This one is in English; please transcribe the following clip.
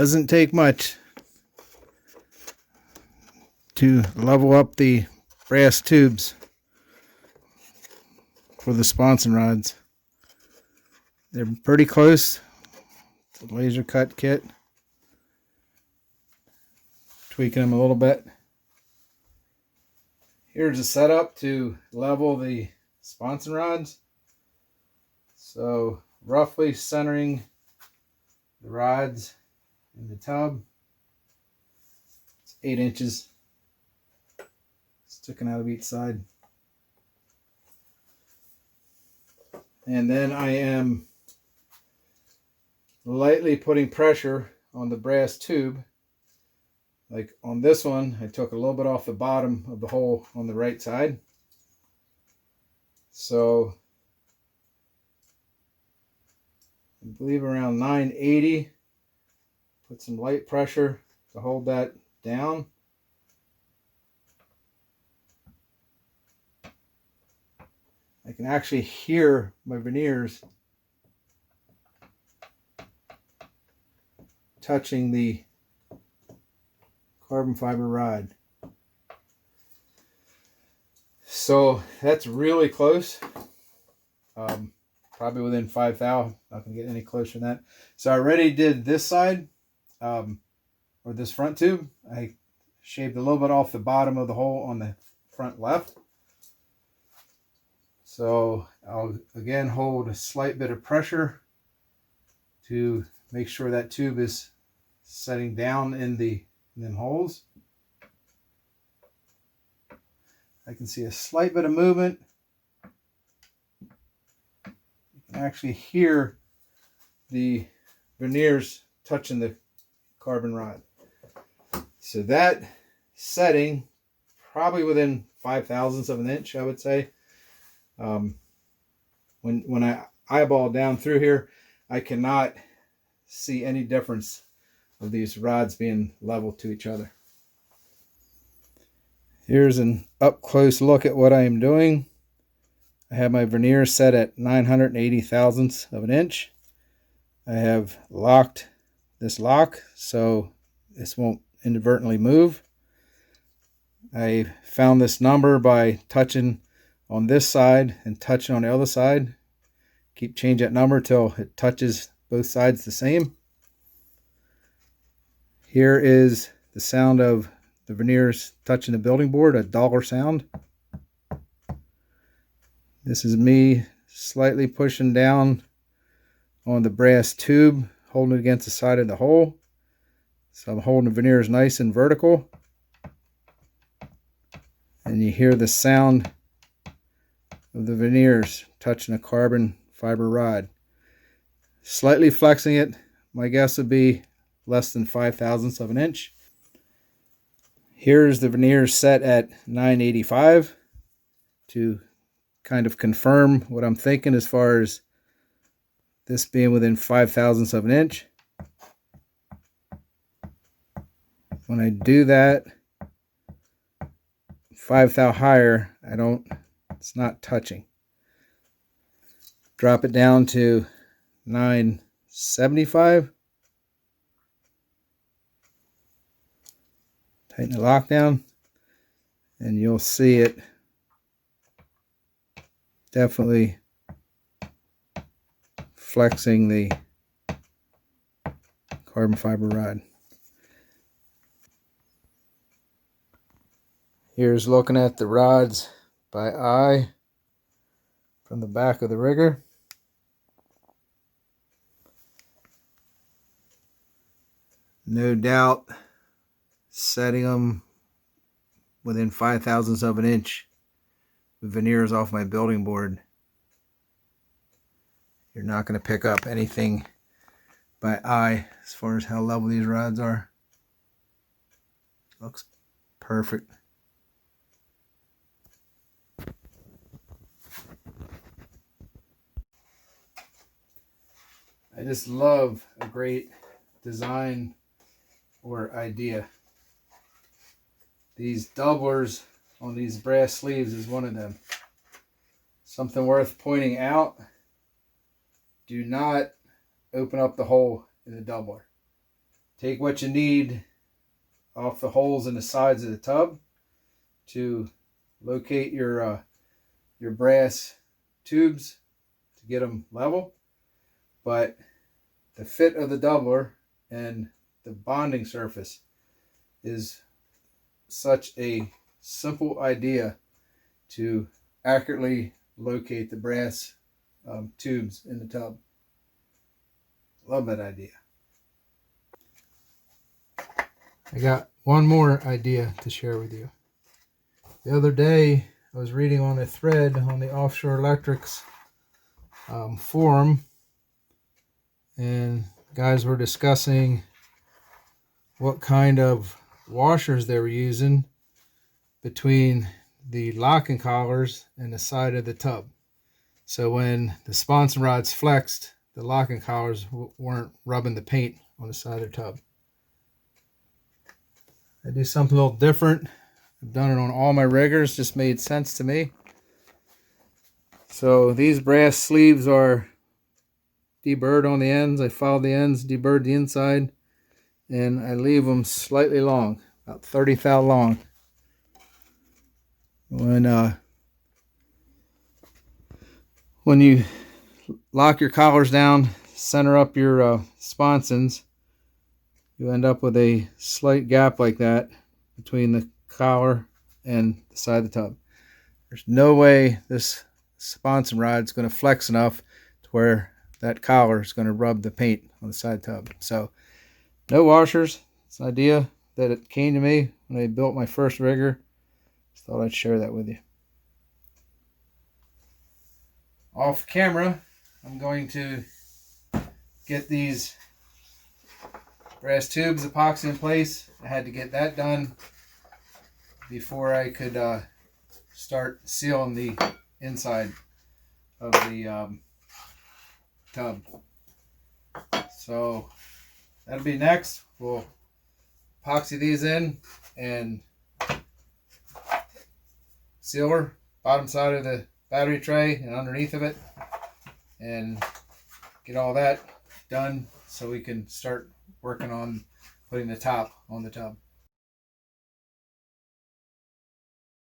Doesn't take much to level up the brass tubes for the sponson rods. They're pretty close. It's a laser cut kit. Tweaking them a little bit. Here's a setup to level the sponson rods. So roughly centering the rods in the tub. It's 8 inches sticking out of each side. And then I am lightly putting pressure on the brass tube. Like on this one, I took a little bit off the bottom of the hole on the right side. So I believe around 980. Put some light pressure to hold that down. I can actually hear my veneers touching the carbon fiber rod. So that's really close. Probably within 5 thou. Not going to get any closer than that. So I already did this side, or this front tube. I shaved a little bit off the bottom of the hole on the front left. So I'll again hold a slight bit of pressure to make sure that tube is setting down in them holes. I can see a slight bit of movement. You can actually hear the veneers touching the carbon rod. So that setting, probably within 5 thousandths of an inch, I would say. When I eyeball down through here, I cannot see any difference of these rods being level to each other. Here's an up close look at what I am doing. I have my veneer set at 980 thousandths of an inch. I have locked this lock so this won't inadvertently move. I found this number by touching on this side and touching on the other side. Keep changing that number till it touches both sides the same. Here is the sound of the veneers touching the building board, a dollar sound. This is me slightly pushing down on the brass tube, holding it against the side of the hole. So I'm holding the veneers nice and vertical. And you hear the sound of the veneers touching a carbon fiber rod. Slightly flexing it, my guess would be less than 5 thousandths of an inch. Here's the veneers set at 985 to kind of confirm what I'm thinking as far as this being within 5 thousandths of an inch. When I do that 5 thou higher, it's not touching. Drop it down to 975. Tighten the lock down, and you'll see it definitely flexing the carbon fiber rod. Here's looking at the rods by eye from the back of the rigger. No doubt setting them within 5 thousandths of an inch with veneers off my building board. You're not going to pick up anything by eye as far as how level these rods are. Looks perfect. I just love a great design or idea. These doublers on these brass sleeves is one of them. Something worth pointing out: do not open up the hole in the doubler. take what you need off the holes in the sides of the tub to locate your brass tubes to get them level. But the fit of the doubler and the bonding surface is such a simple idea to accurately locate the brass tubes in the tub. Love that idea. I got one more idea to share with you. The other day I was reading on a thread on the Offshore Electrics forum, and guys were discussing what kind of washers they were using between the locking collars and the side of the tub. So when the sponson rods flexed, the locking collars weren't rubbing the paint on the side of the tub. I do something a little different. I've done it on all my riggers, just made sense to me. So these brass sleeves are deburred on the ends. I filed the ends, deburred the inside, and I leave them slightly long, about 30 thou long. When you lock your collars down, center up your sponsons, you end up with a slight gap like that between the collar and the side of the tub. There's no way this sponson rod is going to flex enough to where that collar is going to rub the paint on the side of the tub. So no washers. It's an idea that it came to me when I built my first rigger. Just thought I'd share that with you. Off camera, I'm going to get these brass tubes epoxy in place. I had to get that done before I could start sealing the inside of the tub. So that'll be next. We'll epoxy these in and sealer bottom side of the battery tray and underneath of it, and get all that done so we can start working on putting the top on the tub.